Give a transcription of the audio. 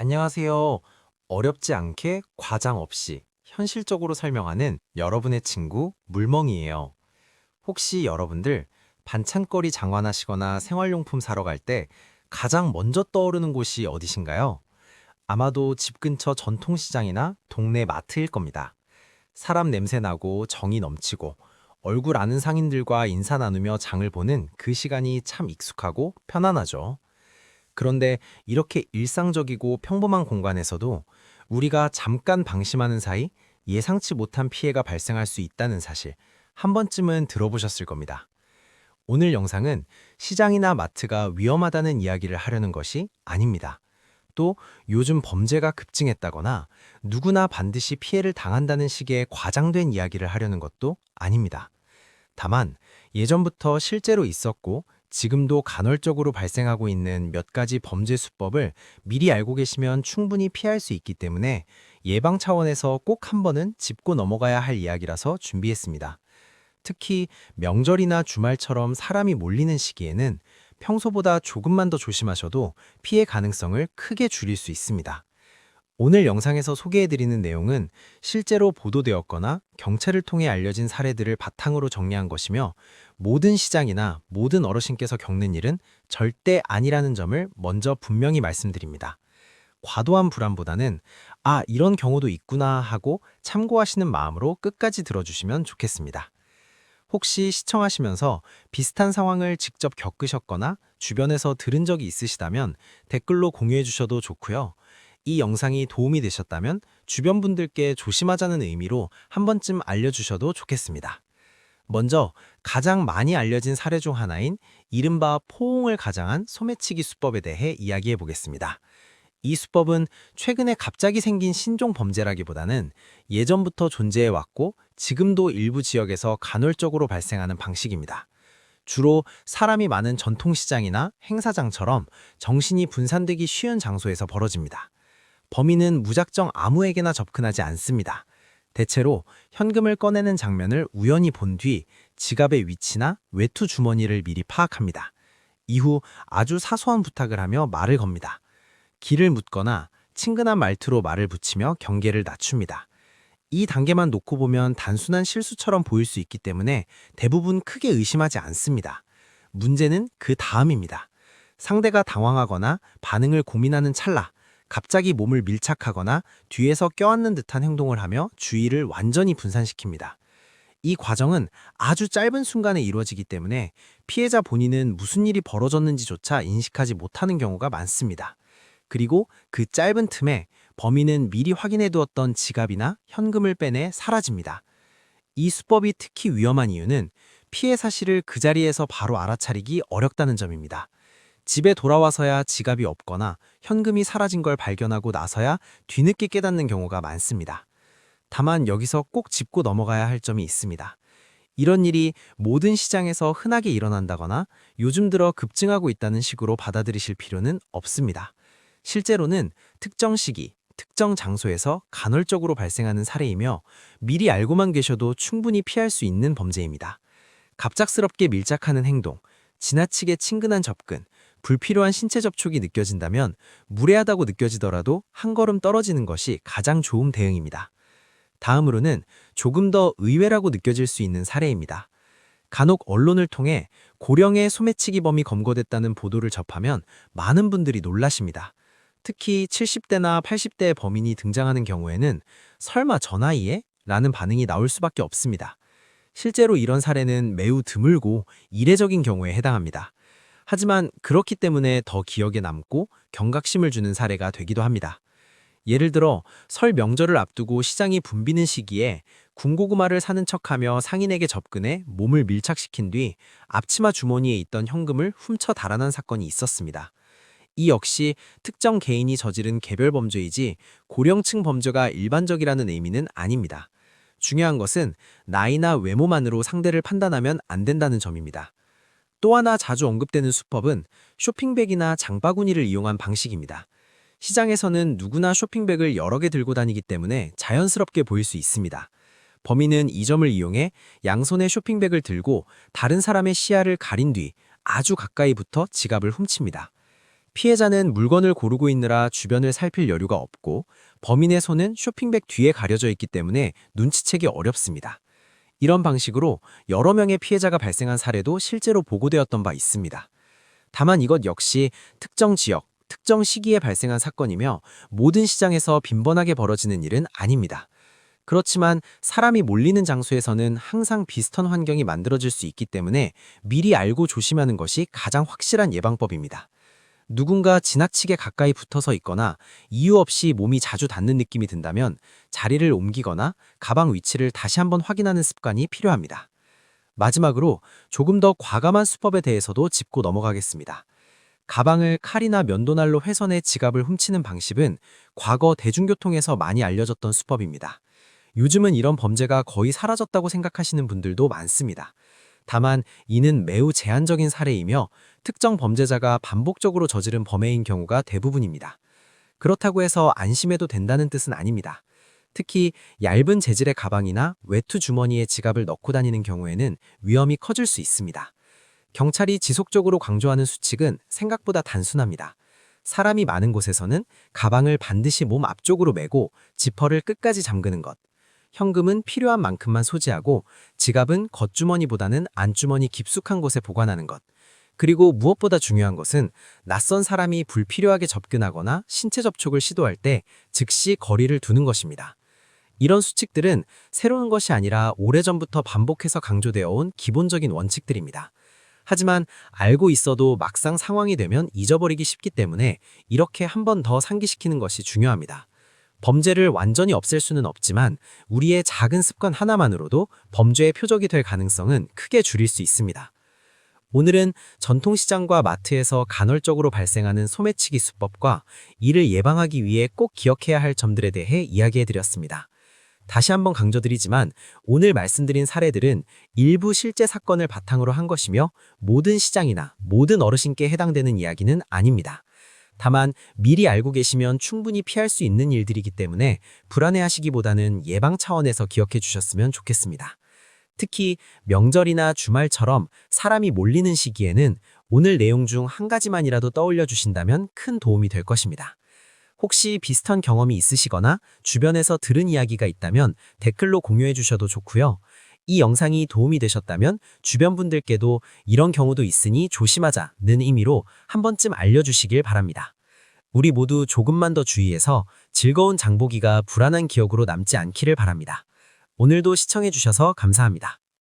안녕하세요. 어렵지 않게 과장 없이 현실적으로 설명하는 여러분의 친구 물멍이에요. 혹시 여러분들 반찬거리 장만하시거나 생활용품 사러 갈 때 가장 먼저 떠오르는 곳이 어디신가요? 아마도 집 근처 전통시장이나 동네 마트일 겁니다. 사람 냄새 나고 정이 넘치고 얼굴 아는 상인들과 인사 나누며 장을 보는 그 시간이 참 익숙하고 편안하죠. 그런데 이렇게 일상적이고 평범한 공간에서도 우리가 잠깐 방심하는 사이 예상치 못한 피해가 발생할 수 있다는 사실 한 번쯤은 들어보셨을 겁니다. 오늘 영상은 시장이나 마트가 위험하다는 이야기를 하려는 것이 아닙니다. 또 요즘 범죄가 급증했다거나 누구나 반드시 피해를 당한다는 식의 과장된 이야기를 하려는 것도 아닙니다. 다만 예전부터 실제로 있었고 지금도 간헐적으로 발생하고 있는 몇 가지 범죄 수법을 미리 알고 계시면 충분히 피할 수 있기 때문에 예방 차원에서 꼭 한 번은 짚고 넘어가야 할 이야기라서 준비했습니다. 특히 명절이나 주말처럼 사람이 몰리는 시기에는 평소보다 조금만 더 조심하셔도 피해 가능성을 크게 줄일 수 있습니다. 오늘 영상에서 소개해드리는 내용은 실제로 보도되었거나 경찰을 통해 알려진 사례들을 바탕으로 정리한 것이며 모든 시장이나 모든 어르신께서 겪는 일은 절대 아니라는 점을 먼저 분명히 말씀드립니다. 과도한 불안보다는 이런 경우도 있구나 하고 참고하시는 마음으로 끝까지 들어주시면 좋겠습니다. 혹시 시청하시면서 비슷한 상황을 직접 겪으셨거나 주변에서 들은 적이 있으시다면 댓글로 공유해 주셔도 좋고요. 이 영상이 도움이 되셨다면 주변 분들께 조심하자는 의미로 한 번쯤 알려주셔도 좋겠습니다. 먼저 가장 많이 알려진 사례 중 하나인 이른바 포옹을 가장한 소매치기 수법에 대해 이야기해 보겠습니다. 이 수법은 최근에 갑자기 생긴 신종 범죄라기보다는 예전부터 존재해 왔고 지금도 일부 지역에서 간헐적으로 발생하는 방식입니다. 주로 사람이 많은 전통시장이나 행사장처럼 정신이 분산되기 쉬운 장소에서 벌어집니다. 범인은 무작정 아무에게나 접근하지 않습니다. 대체로 현금을 꺼내는 장면을 우연히 본 뒤 지갑의 위치나 외투 주머니를 미리 파악합니다. 이후 아주 사소한 부탁을 하며 말을 겁니다. 길을 묻거나 친근한 말투로 말을 붙이며 경계를 낮춥니다. 이 단계만 놓고 보면 단순한 실수처럼 보일 수 있기 때문에 대부분 크게 의심하지 않습니다. 문제는 그 다음입니다. 상대가 당황하거나 반응을 고민하는 찰나, 갑자기 몸을 밀착하거나 뒤에서 껴안는 듯한 행동을 하며 주의를 완전히 분산시킵니다. 이 과정은 아주 짧은 순간에 이루어지기 때문에 피해자 본인은 무슨 일이 벌어졌는지조차 인식하지 못하는 경우가 많습니다. 그리고 그 짧은 틈에 범인은 미리 확인해 두었던 지갑이나 현금을 빼내 사라집니다. 이 수법이 특히 위험한 이유는 피해 사실을 그 자리에서 바로 알아차리기 어렵다는 점입니다. 집에 돌아와서야 지갑이 없거나 현금이 사라진 걸 발견하고 나서야 뒤늦게 깨닫는 경우가 많습니다. 다만 여기서 꼭 짚고 넘어가야 할 점이 있습니다. 이런 일이 모든 시장에서 흔하게 일어난다거나 요즘 들어 급증하고 있다는 식으로 받아들이실 필요는 없습니다. 실제로는 특정 시기, 특정 장소에서 간헐적으로 발생하는 사례이며 미리 알고만 계셔도 충분히 피할 수 있는 범죄입니다. 갑작스럽게 밀착하는 행동, 지나치게 친근한 접근, 불필요한 신체 접촉이 느껴진다면 무례하다고 느껴지더라도 한 걸음 떨어지는 것이 가장 좋은 대응입니다. 다음으로는 조금 더 의외라고 느껴질 수 있는 사례입니다. 간혹 언론을 통해 고령의 소매치기범이 검거됐다는 보도를 접하면 많은 분들이 놀라십니다. 특히 70대나 80대의 범인이 등장하는 경우에는 설마 저 나이에? 라는 반응이 나올 수밖에 없습니다. 실제로 이런 사례는 매우 드물고 이례적인 경우에 해당합니다. 하지만 그렇기 때문에 더 기억에 남고 경각심을 주는 사례가 되기도 합니다. 예를 들어 설 명절을 앞두고 시장이 붐비는 시기에 군고구마를 사는 척하며 상인에게 접근해 몸을 밀착시킨 뒤 앞치마 주머니에 있던 현금을 훔쳐 달아난 사건이 있었습니다. 이 역시 특정 개인이 저지른 개별 범죄이지 고령층 범죄가 일반적이라는 의미는 아닙니다. 중요한 것은 나이나 외모만으로 상대를 판단하면 안 된다는 점입니다. 또 하나 자주 언급되는 수법은 쇼핑백이나 장바구니를 이용한 방식입니다. 시장에서는 누구나 쇼핑백을 여러 개 들고 다니기 때문에 자연스럽게 보일 수 있습니다. 범인은 이 점을 이용해 양손에 쇼핑백을 들고 다른 사람의 시야를 가린 뒤 아주 가까이 붙어 지갑을 훔칩니다. 피해자는 물건을 고르고 있느라 주변을 살필 여유가 없고 범인의 손은 쇼핑백 뒤에 가려져 있기 때문에 눈치채기 어렵습니다. 이런 방식으로 여러 명의 피해자가 발생한 사례도 실제로 보고되었던 바 있습니다. 다만 이것 역시 특정 지역, 특정 시기에 발생한 사건이며 모든 시장에서 빈번하게 벌어지는 일은 아닙니다. 그렇지만 사람이 몰리는 장소에서는 항상 비슷한 환경이 만들어질 수 있기 때문에 미리 알고 조심하는 것이 가장 확실한 예방법입니다. 누군가 지나치게 가까이 붙어서 있거나 이유 없이 몸이 자주 닿는 느낌이 든다면 자리를 옮기거나 가방 위치를 다시 한번 확인하는 습관이 필요합니다. 마지막으로 조금 더 과감한 수법에 대해서도 짚고 넘어가겠습니다. 가방을 칼이나 면도날로 훼손해 지갑을 훔치는 방식은 과거 대중교통에서 많이 알려졌던 수법입니다. 요즘은 이런 범죄가 거의 사라졌다고 생각하시는 분들도 많습니다. 다만 이는 매우 제한적인 사례이며 특정 범죄자가 반복적으로 저지른 범행인 경우가 대부분입니다. 그렇다고 해서 안심해도 된다는 뜻은 아닙니다. 특히 얇은 재질의 가방이나 외투 주머니에 지갑을 넣고 다니는 경우에는 위험이 커질 수 있습니다. 경찰이 지속적으로 강조하는 수칙은 생각보다 단순합니다. 사람이 많은 곳에서는 가방을 반드시 몸 앞쪽으로 메고 지퍼를 끝까지 잠그는 것, 현금은 필요한 만큼만 소지하고 지갑은 겉주머니보다는 안주머니 깊숙한 곳에 보관하는 것, 그리고 무엇보다 중요한 것은 낯선 사람이 불필요하게 접근하거나 신체 접촉을 시도할 때 즉시 거리를 두는 것입니다. 이런 수칙들은 새로운 것이 아니라 오래전부터 반복해서 강조되어 온 기본적인 원칙들입니다. 하지만 알고 있어도 막상 상황이 되면 잊어버리기 쉽기 때문에 이렇게 한 번 더 상기시키는 것이 중요합니다. 범죄를 완전히 없앨 수는 없지만 우리의 작은 습관 하나만으로도 범죄의 표적이 될 가능성은 크게 줄일 수 있습니다. 오늘은 전통시장과 마트에서 간헐적으로 발생하는 소매치기 수법과 이를 예방하기 위해 꼭 기억해야 할 점들에 대해 이야기해드렸습니다. 다시 한번 강조드리지만 오늘 말씀드린 사례들은 일부 실제 사건을 바탕으로 한 것이며 모든 시장이나 모든 어르신께 해당되는 이야기는 아닙니다. 다만 미리 알고 계시면 충분히 피할 수 있는 일들이기 때문에 불안해하시기보다는 예방 차원에서 기억해 주셨으면 좋겠습니다. 특히 명절이나 주말처럼 사람이 몰리는 시기에는 오늘 내용 중 한 가지만이라도 떠올려 주신다면 큰 도움이 될 것입니다. 혹시 비슷한 경험이 있으시거나 주변에서 들은 이야기가 있다면 댓글로 공유해 주셔도 좋고요. 이 영상이 도움이 되셨다면 주변 분들께도 이런 경우도 있으니 조심하자는 의미로 한 번쯤 알려주시길 바랍니다. 우리 모두 조금만 더 주의해서 즐거운 장보기가 불안한 기억으로 남지 않기를 바랍니다. 오늘도 시청해 주셔서 감사합니다.